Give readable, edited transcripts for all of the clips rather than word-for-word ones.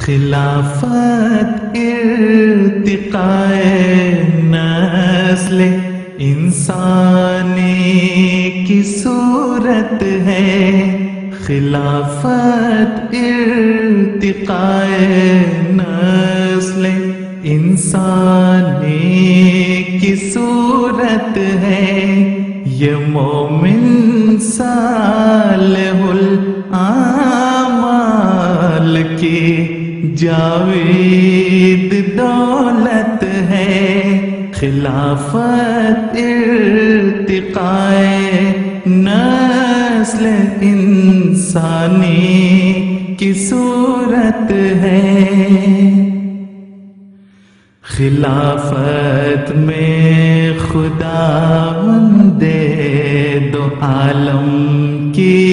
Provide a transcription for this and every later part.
خلافت ارتقاء نسل انسانی کی صورت ہے، خلافت ارتقاء نسل انسانی کی صورت ہے، یہ مومن صالح الاعمال کی جاوید دولت ہے، خلافت ارتقاء نسل انسانی کی صورت ہے۔ خلافت میں خداوند دو عالم کی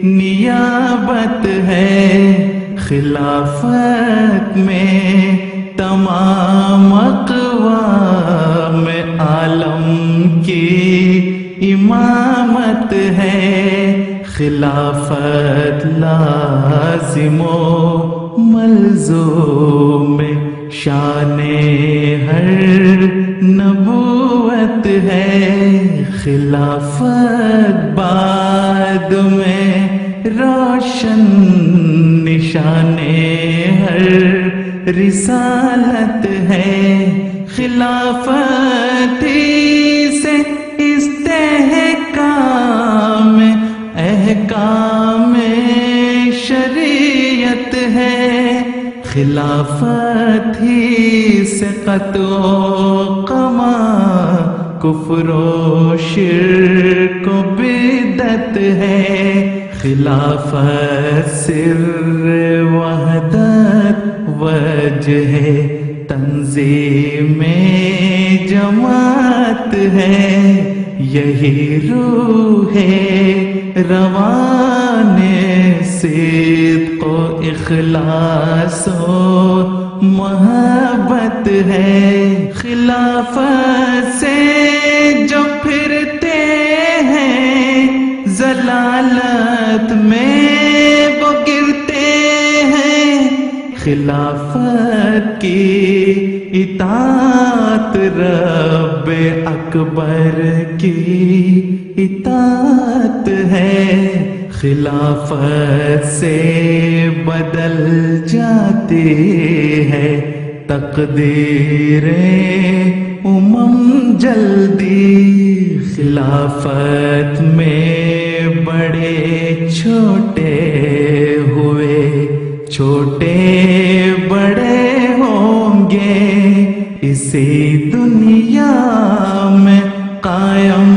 نیابت ہے، خلافت میں تمام اقوام عالم کی امامت ہے، خلافت لازم و ملزوم شان ہر نبوت ہے، خلافت بعد میں روشن نشان ہر رسالت ہے، خلافت سے استحکام احکام شریعت ہے، خلافت ہی سے قطع و قما کفر و شرک و بدعت ہے، خلافت سر وحدت وجہ تنظیم جماعت ہے، یہی روح روان صدق و اخلاص و محبت ہے، خلافت سے جو پھرتے ہیں ضلالت میں وہ گرتے ہیں، خلافت کی اطاعت رب اکبر کی اطاعت ہے، خلافت سے بدل جاتی ہے تقدیریں امم جلدی، خلافت میں بڑے چھوٹے ہوئے چھوٹے بڑے ہوں گے، اسی دنیا میں قائم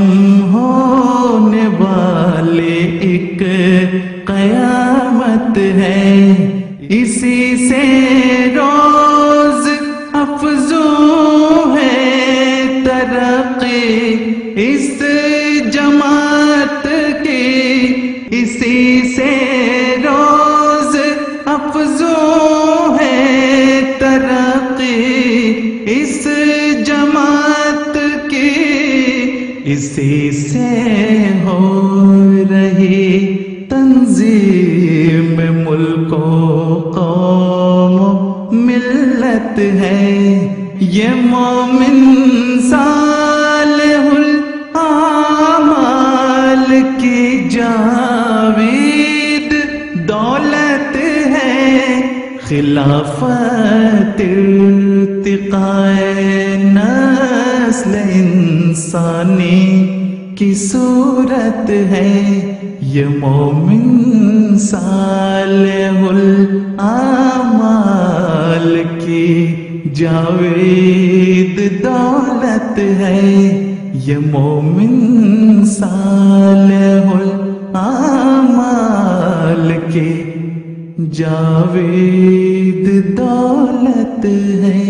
ہونے والے ایک قیامت ہے، اسی سے روز افزوں ہے ترقی اس جماعت کی، اسی سے روز افزوں ہے ترقی اس جماعت کی، اسی سے ہو رہی تنظیم ملک و قوم و ملت ہے، یہ مومن صالح الاعمال کی جاوید دولت ہے، خلافت ارتقاء نسل انسانی کی صورت ہے، یہ مومن صالح الاعمال کی جاوید دولت ہے، یہ مومن صالح الاعمال کی جاوید دولت ہے۔